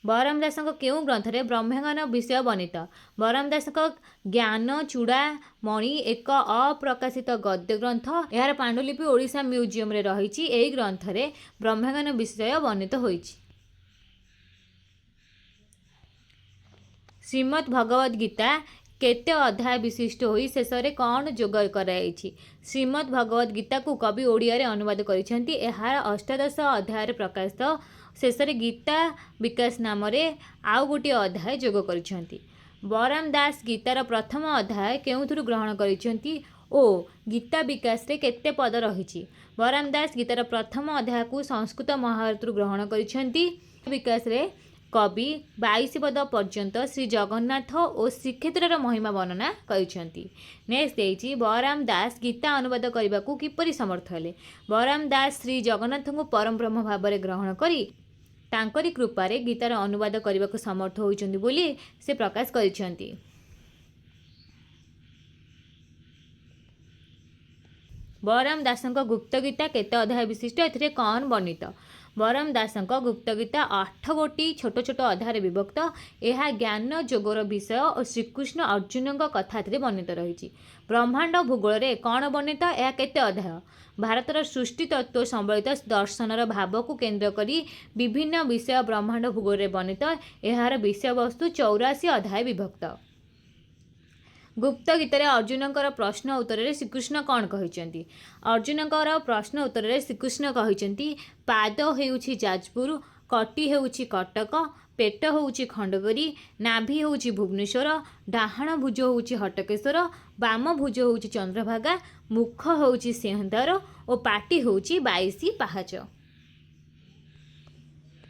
बलराम दास केउं ग्रंथरे ब्रह्मांगन विषय वर्णित? बलराम दास ज्ञान चूड़ा मणि एक अप्रकाशित गद्य ग्रंथ। यार पांडुलिपि ओडिशा म्यूजियम रे रही। एही ग्रंथरे ब्रह्मांगन विषय वर्णित होईछि। श्रीमद् भगवद गीता केते अध्याय विशिष्ट होई शेषरे कौन जोग कराइछि? श्रीमद् भगवद गीता को कवि ओडिया रे अनुवाद करिसेंती। एहार 18 अध्याय प्रकाशित शेषरे गीता विकास नाम रे आउ गोटे अध्याय जोग करिसेंती। बलराम दास गीतार प्रथम अध्याय केउथुरु ग्रहण करिसेंती ओ गीता विकास रे केते पद रहिछि? बलराम दास गीतार प्रथम अध्याय को संस्कृत महाभारतरु ग्रहण करिसेंती। विकास रे कवि 22 पद पर्यंत श्री जगन्नाथ और श्रीक्षेत्र महिमा वर्णना करिसेंती। नेक्स्ट देइछि बलराम दास गीता अनुवाद करने को किपरि समर्थ हेले? बलराम दास श्री जगन्नाथ को परम ब्रह्म भाव में ग्रहण करी तांकरी कृपारे गीतार अनुवाद करने को समर्थ होइछन्ति बोली से प्रकाश करिसेंती। बलराम दास गुप्त गीता केते अध्याय विशिष्ट एथिरे कौन वर्णित? बलराम दास गुप्त गीता 8 गोटी छोट छोट अध्याय विभक्त। यह ज्ञान जोगर विषय और श्रीकृष्ण अर्जुन कथा वर्णित रही। ब्रह्मांड भूगोल रे कौन वर्णित? यह केते अध्याय? भारतर सृष्टि तत्व संबलित दर्शनर भाव को केन्द्र करी विभिन्न विषय ब्रह्मांड भूगोल रे वर्णित। यार विषय वस्तु 84 अध्याय विभक्त। गुप्त गीतार अर्जुन प्रश्न उत्तर में श्रीकृष्ण कौन कहते? अर्जुन प्रश्न उत्तर में श्रीकृष्ण कहते पाद होउछि जाजपुर, कटी होउछि कटक, पेट होउछि खंडगिरी, नाभि होउछि भुवनेश्वर, डाहाण भुज होउछि हटकेश्वर, बाम भुज होउछि चंद्रभागा, मुख होउछि सिंहद्वार और पाटी होउछि 22 पाहाच।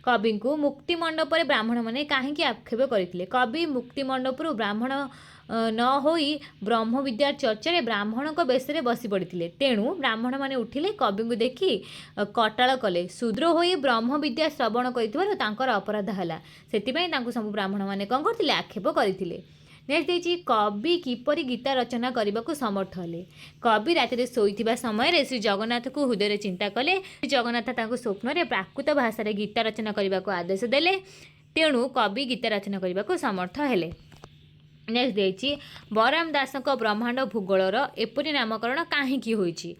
कवि को मुक्ति मंडप ब्राह्मण मैंने कहीं आक्षेप करते? कवि मुक्ति मंडपरू ब्राह्मण न होई ब्रह्म विद्या चर्चा ब्राह्मण बेश बसी पड़ते। तेणु ब्राह्मण मैंने उठिले कवि को देखि कटाल कले। शूद्र होई ब्रह्म विद्या श्रवण कर अपराध है। से सब ब्राह्मण मैंने कौन करते? आक्षेप करते। नेक्स्ट देखिए कवि किपरि गीता रचना करने को समर्थ हेले? कवि राति शोइथिबा समय श्री जगन्नाथ को हृदय चिंता कले। श्री जगन्नाथ स्वप्न प्राकृत भाषा गीता रचना करने को आदेश देले। तेणु कवि गीता रचना करने को समर्थ हेले। नेक्स्ट देखिए बलराम दास ब्रह्मांड भूगोलर एपरि नामकरण कहीं होइछि?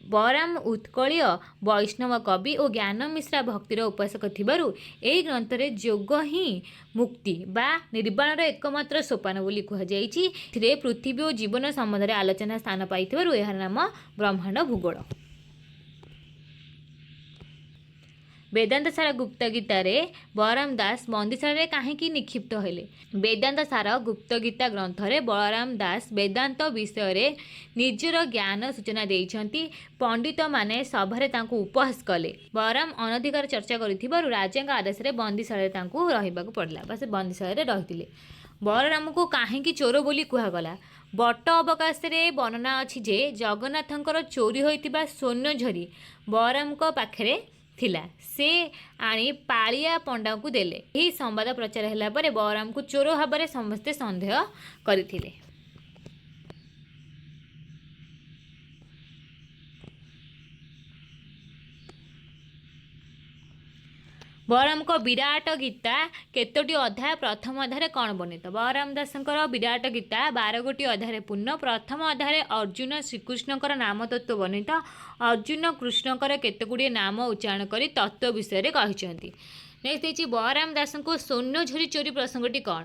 बलराम उत्कलीय वैष्णव कवि और ज्ञान मिश्रा भक्तिर उपासक थिबारु एही ग्रंथरे जोग ही मुक्ति बा निर्वाणर एकमात्र सोपान बोली कहुଯାଇଛି। एथिरे पृथ्वी और जीवन संबंध में आलोचना स्थान पाइथिबारु एहार नाम ब्रह्मांड भूगोल। वेदांत सार गुप्त गीतारे बलराम दास बंदीशाला कहीं निक्षिप्त हेले? वेदांत सार गुप्त गीता ग्रंथरे बलराम दास वेदांत विषय निजर ज्ञान सूचना देइछन्ति। पंडित माने सभारे तांको उपहास कले। बलराम अनधिकार चर्चा करिथिबारु राजा आदेश रे बंदीशाला तांको रहिबाकु पड़ला बा से बंदीशाला रहिथिले। बलराम को कहीं चोर बोली कुहागला? बट अवकाश रे वर्णना अछि जे जगन्नाथंकर चोरी होइतिबा स्वर्ण झरी बलराम को पाखरे थिला। से आनी पालिया पंडा को देले। यही संवाद प्रचार हैला परे बलराम को चोर भाव में समस्ते संदेह करथिले। बलराम को विराट गीता केतोटी अध्याय? प्रथम अध्याय कौन वर्णित? बलराम दासंकर विराट गीता 12 गोटी अध्याय पूर्ण। प्रथम अध्याय अर्जुन श्रीकृष्णकर नाम तत्व वर्णित। अर्जुन कृष्णकर केतगुड़िए नाम उच्चारण कर तत्व विषय कहते। नेक्स्ट देखिए बलराम दास को स्वर्ण झरी चोरी प्रसंगटी कौन?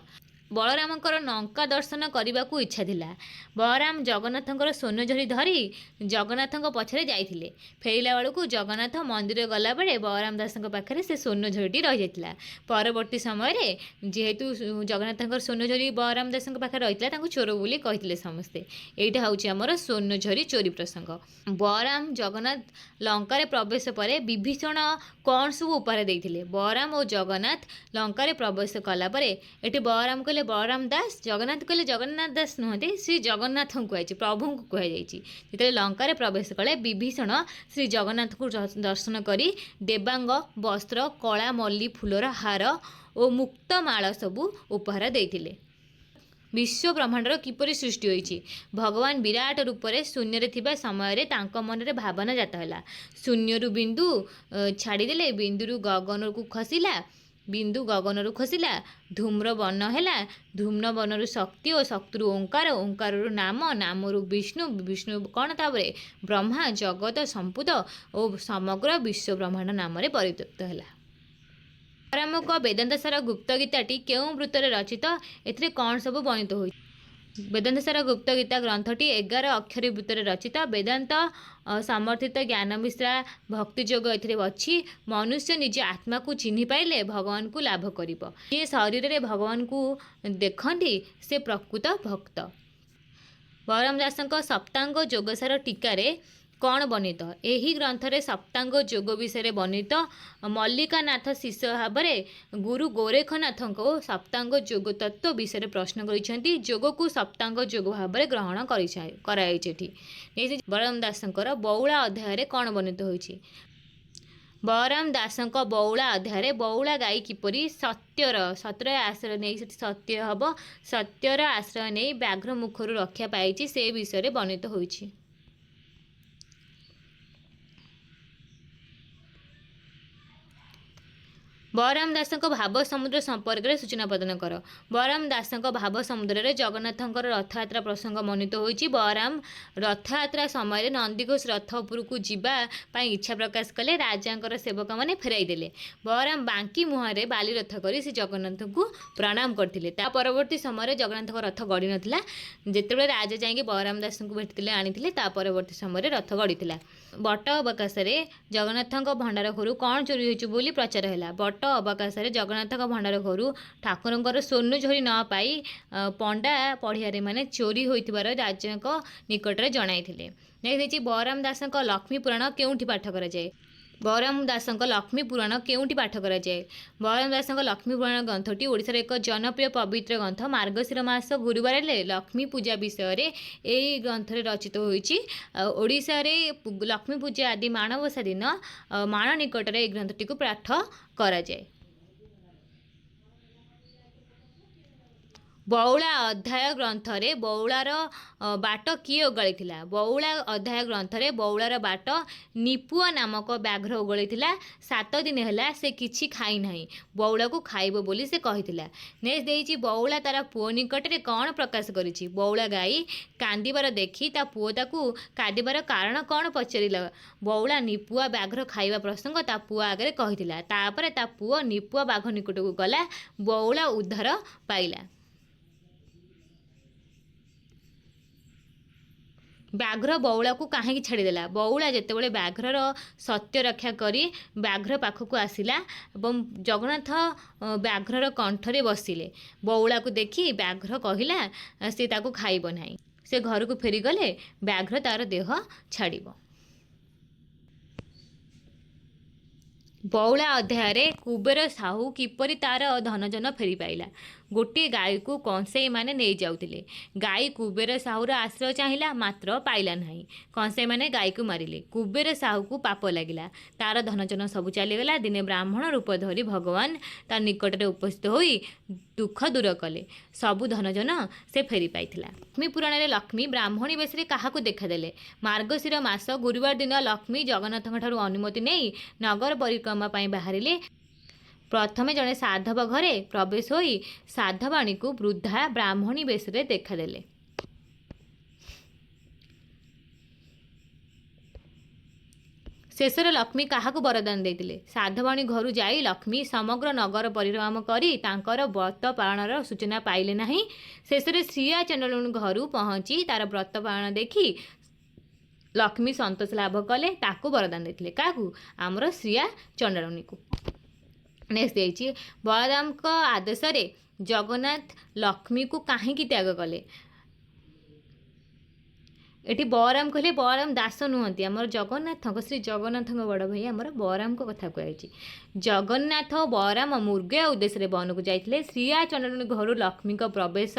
बलरामकर लंका दर्शन करने को इच्छा थिला। बलराम जगन्नाथंकर स्वर्ण झरी धरी जगन्नाथंक पछरे जाइथिले। फेरिला बेलू जगन्नाथ मंदिर गला बेले बलराम दासंक पाखरे से स्वर्ण झरीटी रही जाइथिला। परवर्ती समय रे जेहेतु जगन्नाथंकर स्वर्ण झरी बलराम दासंक पाखरे रहिथिला तांको चोर बोली कहिथिले समस्ते। एइटा होउची हमर स्वर्ण झरी चोरी प्रसंग। बलराम जगन्नाथ लंका रे प्रवेश परे विभीषण कौन सब उपहार देइथिले? बलराम और जगन्नाथ लंका रे प्रवेश कला परे एटी बलराम कहले बलराम दास, जगन्नाथ कहले जगन्नाथ दास नुहति श्री जगन्नाथ को कहुछि प्रभु को कहुछि। जेते लंका रे प्रवेश कले विभीषण श्री जगन्नाथ को दर्शन करी देवांग वस्त्र कला मल्ली फूलर हार और मुक्त माଳ सबू उपहार देइथिले। विश्व ब्रह्मांडर किपरि सृष्टि होइछि? भगवान विराट रूप से शून्य रे थिबा समय रे तांको मन रे भावना जात हैला। शून्य रु बिंदु छाड़ी देले, बिंदु रु गगन को खसिला, बिंदु गगन खसिला धूम्र बन है धूम्र बनरु शक्ति और शक्ति ओंकार ओंकार नाम नाम विष्णु विष्णु कौन तापर ब्रह्मा जगत संपुद और समग्र विश्व ब्रह्मांड नाम परित्यक्त है। बलरामक वेदांत सार गुप्त गीताटी केउं वृत्तरे रचित एथिरे कौन सब वर्णित होई। वेदांत सार गुप्त गीता ग्रंथटी 11 अक्षरी वृत्तरे रचित। वेदांत समर्थित ज्ञान मिश्रा भक्ति जोग अच्छी मनुष्य निज आत्मा को चिन्ह पाइले भगवान को लाभ करिब। ये शरीर रे भगवान को देखती से प्रकृत भक्त। बलराम दासଙ୍କ सप्तांग जोगसार टीकारे कौन वर्णित यही ग्रंथरे सप्तांग जोग विषय वर्णित। मल्लिकानाथ शिष्य भाव में गुरु गोरेखनाथ को सप्तांग जोग तत्व विषय प्रश्न कर जोग को सप्तांग जोग भाव में ग्रहण कर। बलराम दासଙ୍କର बौला अध्याय कौन वर्णित होइछि। बलराम दासଙ୍କ बौला अध्याय बौला गाई किपरि सत्यर सत्यर आश्रय नहीं सत्य हम सत्यर आश्रय नहीं व्याघ्र मुखर रक्षा पाई से विषय वर्णित होइछि। बलराम दासଙ୍କ भाव समुद्र संपर्क में सूचना प्रदान कर। बलराम दासଙ୍କ भाव समुद्र में जगन्नाथଙ୍କର रथयात्रा प्रसंग वर्णित होइछि। बलराम रथयात्रा समय नंदीघोष रथ उपरकू जावाई इच्छा प्रकाश कले राजांकर सेवक मैंने फेराई देले। बलराम बांकी मुहर बाली रथ कर से जगन्नाथ को प्रणाम करते। परवर्ती समय जगन्नाथ रथ गड़ी नाला जिते राजा जाइए बलराम दास को भेटते आनी परवर्ती समय रथ गड़ी। बट अवकाश जगन्नाथ भंडार घर कौन चोरी होइछि बोली प्रचार है। बट अवकाश जगन्नाथ भंडार घर ठाकुर सोनु झोरी न पाई पंडा पढ़िया माने चोरी होइथिबार राजा निकट में जणाइथिले। नेक्स्ट बलराम दासଙ୍କ लक्ष्मी पुराण केउठी पाठ करा जाए। बलराम दासଙ୍କ लक्ष्मी पुराण केउठी पाठ करा जाए। बलराम दासଙ୍କ लक्ष्मी पुराण ग्रंथटी ओडिशार एक जनप्रिय पवित्र ग्रंथ। मार्गशीर मास गुरुवार लक्ष्मी पूजा विषय यही ग्रंथ रचित होइछि। ओडिशा रे लक्ष्मी पूजा आदि माणवसा दिन माण निकट में ग्रंथटी को पाठ करा जाए। बौला अध्याय ग्रंथरे बौलार बाट किए ओगाड़ी। बौला अध्याय ग्रंथरे बौलार बाट निपुआ नामक व्याघ्र ओगाड़ी। 7 दिन है से किछि खाई नाही बौला को खाइब बोली से कहिथिला। नेक्स्ट देइछि बौला तार पुओ निकट में कौन प्रकाश करिछि। बौला गाई कांदिबार देखी ता पुओ ताकू कांदिबार कारण कौन पचारिला। बौला निपुआ व्याघ्र खाइबा प्रसंग ता पुओ आगे कहिथिला। तापर ता पुओ निपुआ बाघ निकट को गला बौला उद्धार पाइला। व्याघ्र बौला को कहीं छाड़देला। बौला जितेबाला व्याघ्रर सत्य रक्षा करी व्याघ्र पाखक आसिला और जगन्नाथ व्याघ्रर कंठरे बसिले। बौला को देखी व्याघ्र कहला से ताको खाइब नाही। से घर को फेरीगले व्याघ्र तार देह छाड़िब। बौला अध्याय कुबेर साहू किपरि तार धनजन फेरी पाइला। गोटे गाई को कंसेई माने नहीं जाउतिले। गाई कुबेर साहूर आश्रय चाहिला मात्र पाइला नहीं। कंसेई माने गाई को मारिले। कुबेर साहू को पाप लगिला। तार धनजन सब चलीगला। दिने ब्राह्मण रूप धरी भगवान तार निकट में उपस्थित होई दुख दूर कले। सबु धनजन से फेरी पाइथिला। लक्ष्मी पुराण में लक्ष्मी ब्राह्मणी बेश क्या देखादेले। मार्गशीर मास गुरुवार दिन लक्ष्मी जगन्नाथ अनुमति नहीं नगर परिक्रमा बाहरिले। प्रथमे जड़े साधव घरे प्रवेश होई साधवाणी को वृद्धा ब्राह्मणी बेश देखादेले। शेषर लक्ष्मी क्या वरदान देते। साधवाणी घर जाई लक्ष्मी समग्र नगर परिक्रमा करी तांकर व्रत पालनर सूचना पाइले नहीं। शेषर श्रिया चंद्राणी घर पहुँची तार व्रत पालन देखी लक्ष्मी संतोष लाभ कले। ताकू वरदान देते क्या आमर श्रिया चंद्राणी को। नेक्स्ट देखिए बलराम का आदेश जगन्नाथ लक्ष्मी को कहीं त्याग कले। एटी बलराम कहले बलराम दास नुहति आमर जगन्नाथ श्री जगन्नाथ बड़ भाई आमर बलराम को कथा कहुई। जगन्नाथ बलराम मृग उद्देश्य वन को जाते। श्रिया चंद्राणी घर लक्ष्मी का प्रवेश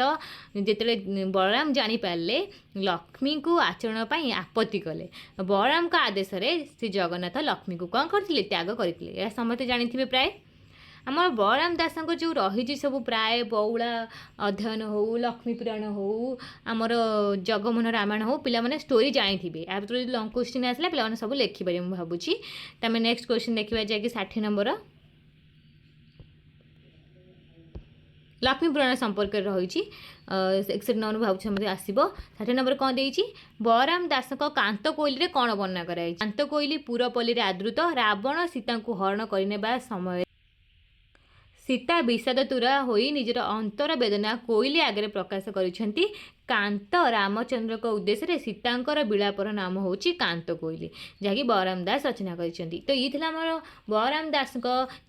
जिते बलराम जापारे लक्ष्मी को आचरण पर आपत्ति कले। बलराम का आदेश श्री जगन्नाथ लक्ष्मी को कौन करते त्याग करते। यह समस्त जानी प्राय आमर बलराम दास जो रही सब प्राय बौला अध्ययन हो लक्ष्मी पुराण हो आमर जगमोहन रामायण हो पिला माने स्टोरी जानी थे। या जो लंग क्वेश्चन आसला पे सब लिखिपारे मुझे भावुँ। तमें नेक्स्ट क्वेश्चन देखा जाए 60 नंबर। लक्ष्मी पुराण संपर्क रही 61 नंबर भाव मत आसो। 60 नंबर कौन देती बलराम दास कांत कोइली कौन वर्णना कराई कांत कोइली पुरपल्ली आदृत रावण सीता को हरण करने समय सीता विषादतुरा होई निजर अंतर वेदना कोइली आगे प्रकाश करिसेंती। कांत रामचंद्र को उद्देश्य सीतांकर विलापर नाम होची कांत कोइली जहाँकि बलराम दास रचना करिसेंती। तो ये आमर बलराम दास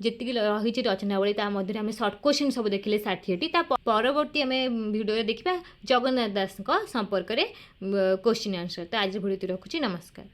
जी रही रचनावली मध्य आम सर्ट क्वेश्चन सब देखिले 60टी। परवर्ती आम भिडियो देखा जगन्नाथ दास संपर्क में क्वेश्चन आंसर। तो आज भिडियो रखुची नमस्कार।